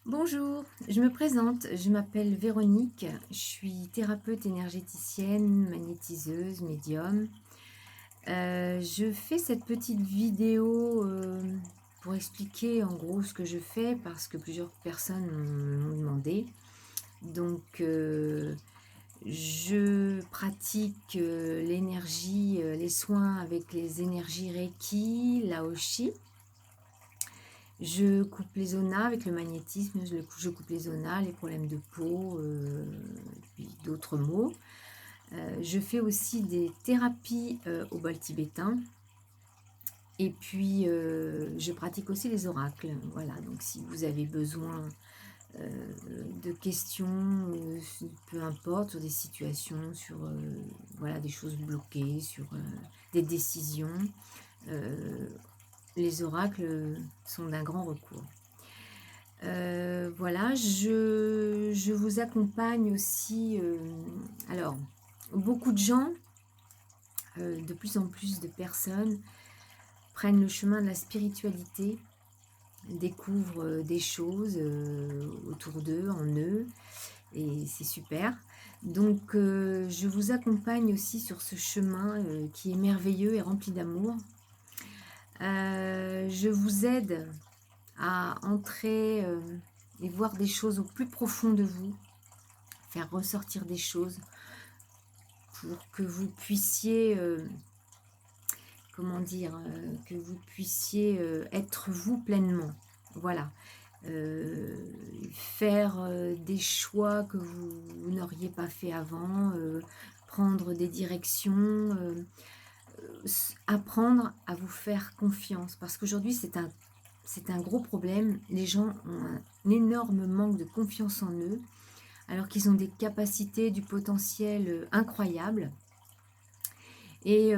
Bonjour, je me présente, je m'appelle Véronique, je suis thérapeute énergéticienne, magnétiseuse, médium. Je fais cette petite vidéo pour expliquer en gros ce que je fais parce que plusieurs personnes m'ont demandé. Donc, je pratique l'énergie, les soins avec les énergies Reiki, Laoshi. Je coupe les zonas avec le magnétisme, je coupe les zonas, les problèmes de peau, puis d'autres maux. Je fais aussi des thérapies, au bol tibétain et puis, je pratique aussi les oracles. Voilà, donc si vous avez besoin, de questions, peu importe, sur des situations, sur, voilà, des choses bloquées, sur, des décisions, heu, les oracles, sont d'un grand recours. Voilà, je vous accompagne aussi, alors beaucoup de gens, de plus en plus de personnes prennent le chemin de la spiritualité, découvrent, des choses, autour d'eux, en eux et c'est super. Donc je vous accompagne aussi sur ce chemin, qui est merveilleux et rempli d'amour. Je vous aide à entrer, et voir des choses au plus profond de vous, faire ressortir des choses pour que vous puissiez, comment dire? Que vous puissiez, être vous pleinement. Voilà. Faire, des choix que vous n'auriez pas fait avant, prendre des directions, apprendre à vous faire confiance. Parce qu'aujourd'hui, c'est un gros problème. Les gens ont un énorme manque de confiance en eux, alors qu'ils ont des capacités, du potentiel incroyable. Et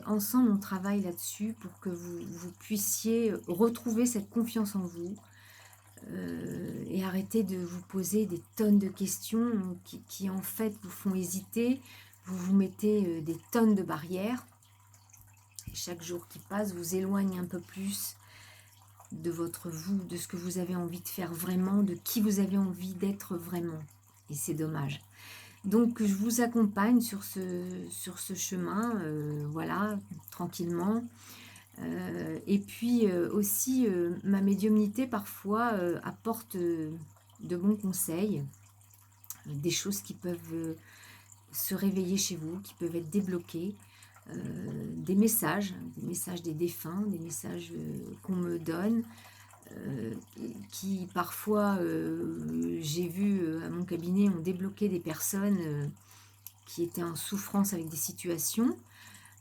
ensemble, on travaille là-dessus pour que vous puissiez retrouver cette confiance en vous et arrêter de vous poser des tonnes de questions qui en fait vous font hésiter. Vous vous mettez des tonnes de barrières et chaque jour qui passe vous éloigne un peu plus de votre vous, de ce que vous avez envie de faire vraiment, de qui vous avez envie d'être vraiment. Et c'est dommage. Donc je vous accompagne sur ce chemin, voilà, tranquillement. Et puis, aussi, ma médiumnité parfois, apporte, de bons conseils, des choses qui peuvent, se réveiller chez vous, qui peuvent être débloquées, des messages des défunts, des messages, qu'on me donne, qui parfois, j'ai vu, à mon cabinet, ont débloqué des personnes, qui étaient en souffrance avec des situations.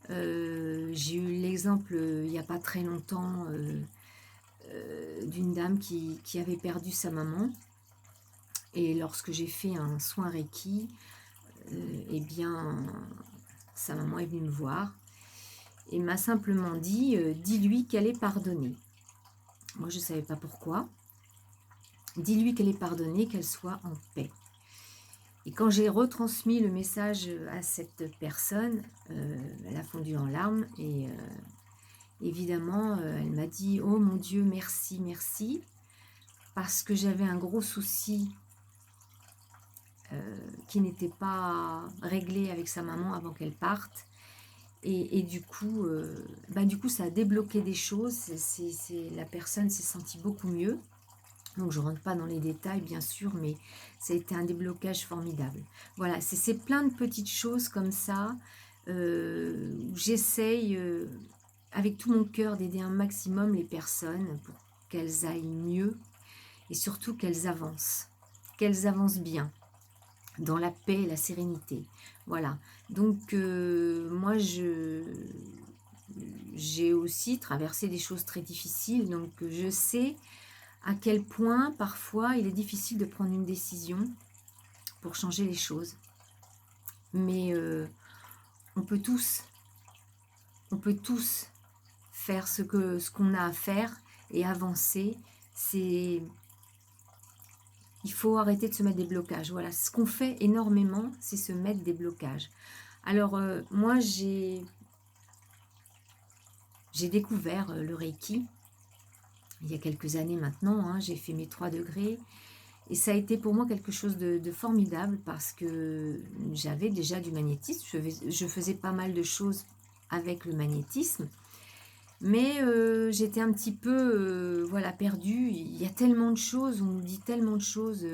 J'ai eu l'exemple, il y a pas très longtemps, d'une dame qui avait perdu sa maman et lorsque j'ai fait un soin Reiki, et bien, sa maman est venue me voir et m'a simplement dit, «Dis-lui qu'elle est pardonnée». Moi, je ne savais pas pourquoi. «Dis-lui qu'elle est pardonnée, qu'elle soit en paix». Et quand j'ai retransmis le message, à cette personne, elle a fondu en larmes et évidemment, elle m'a dit: «Oh mon Dieu, merci, merci», parce que j'avais un gros souci, qui n'était pas réglé avec sa maman avant qu'elle parte et du coup, ça a débloqué des choses. La personne s'est sentie beaucoup mieux. Donc je rentre pas dans les détails bien sûr, mais ça a été un déblocage formidable. Voilà, c'est plein de petites choses comme ça, où j'essaye, avec tout mon cœur d'aider un maximum les personnes pour qu'elles aillent mieux et surtout qu'elles avancent bien, dans la paix et la sérénité. Voilà, donc moi j'ai aussi traversé des choses très difficiles, donc je sais à quel point parfois il est difficile de prendre une décision pour changer les choses. Mais on peut tous, on peut tous faire ce qu'on a à faire et avancer. C'est Il faut arrêter de se mettre des blocages. Voilà, ce qu'on fait énormément, c'est se mettre des blocages. Alors moi j'ai découvert le Reiki il y a quelques années maintenant, hein, j'ai fait mes 3 degrés. Et ça a été pour moi quelque chose de formidable parce que j'avais déjà du magnétisme. Je faisais pas mal de choses avec le magnétisme, mais j'étais un petit peu, voilà, perdue. Il y a tellement de choses, on nous dit tellement de choses.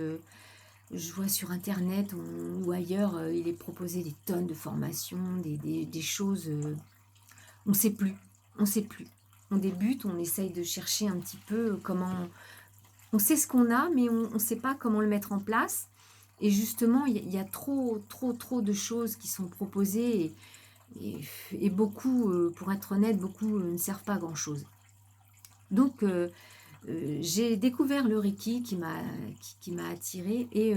Je vois sur internet ou ailleurs, il est proposé des tonnes de formations, des choses, on ne sait plus, on ne sait plus. On débute, on essaye de chercher un petit peu comment on sait ce qu'on a, mais on ne sait pas comment le mettre en place. Et justement, il y a trop, trop, trop de choses qui sont proposées et, et beaucoup, pour être honnête, beaucoup ne servent pas à grand-chose. Donc, j'ai découvert le Reiki qui m'a attirée et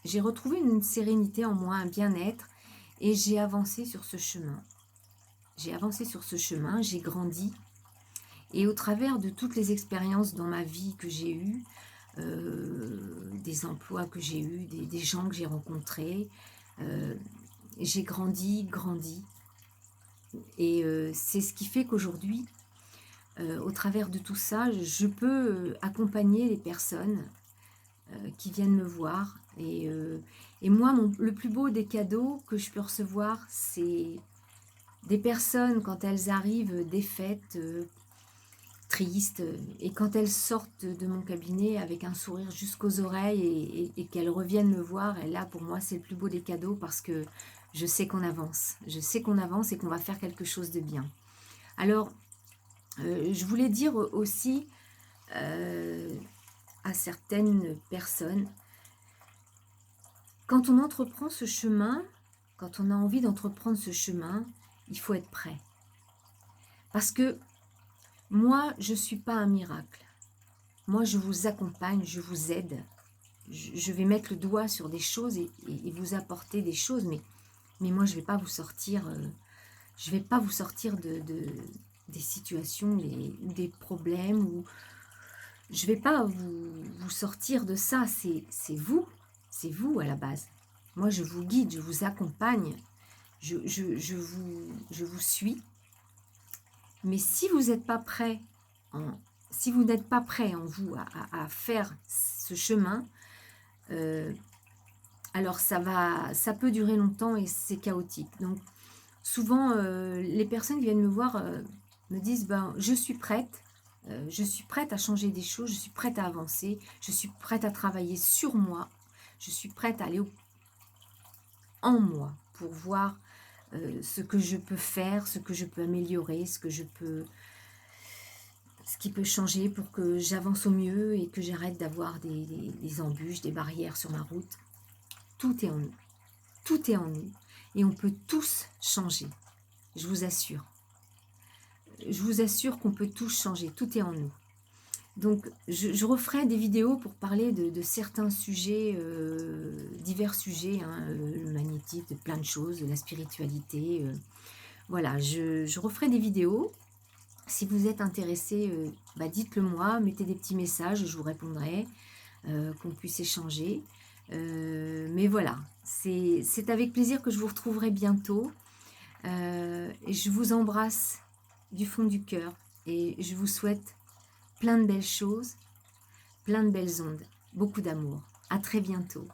j'ai retrouvé une sérénité en moi, un bien-être et j'ai avancé sur ce chemin. J'ai avancé sur ce chemin, j'ai grandi et au travers de toutes les expériences dans ma vie que j'ai eues, des emplois que j'ai eus, des gens que j'ai rencontrés. euh, j'ai grandi. Et c'est ce qui fait qu'aujourd'hui, au travers de tout ça, je peux accompagner les personnes qui viennent me voir. Et moi, le plus beau des cadeaux que je peux recevoir, c'est des personnes, quand elles arrivent défaites, tristes, et quand elles sortent de mon cabinet avec un sourire jusqu'aux oreilles et qu'elles reviennent me voir, et là pour moi c'est le plus beau des cadeaux parce que je sais qu'on avance, et qu'on va faire quelque chose de bien. Alors je voulais dire aussi euh, à certaines personnes, quand on entreprend ce chemin, quand on a envie d'entreprendre ce chemin, il faut être prêt. Parce que moi, je ne suis pas un miracle. Moi, je vous accompagne, je vous aide. Je vais mettre le doigt sur des choses et vous apporter des choses, mais moi, je ne vais pas vous sortir, je vais pas vous sortir des situations ou des problèmes, ou je ne vais pas vous sortir de ça. C'est vous à la base. Moi, je vous guide, je vous accompagne, je vous suis. Mais si vous n'êtes pas prêt, si vous n'êtes pas prêt en vous à faire ce chemin, euh, alors ça peut durer longtemps et c'est chaotique. Donc souvent, les personnes qui viennent me voir me disent, ben, je suis prête à changer des choses, je suis prête à avancer, je suis prête à travailler sur moi, je suis prête à aller en moi pour voir ce que je peux faire, ce que je peux améliorer, ce qui peut changer pour que j'avance au mieux et que j'arrête d'avoir des embûches, des barrières sur ma route. Tout est en nous. Tout est en nous. Et on peut tous changer. Je vous assure. Je vous assure qu'on peut tous changer. Tout est en nous. Donc, je referai des vidéos pour parler de certains sujets, divers sujets, hein, le magnétisme, de plein de choses, de la spiritualité. Voilà, je referai des vidéos. Si vous êtes intéressé, bah dites-le moi, mettez des petits messages, je vous répondrai, qu'on puisse échanger. Mais voilà, c'est avec plaisir que je vous retrouverai bientôt. Et je vous embrasse du fond du cœur et je vous souhaite plein de belles choses, plein de belles ondes, beaucoup d'amour. À très bientôt.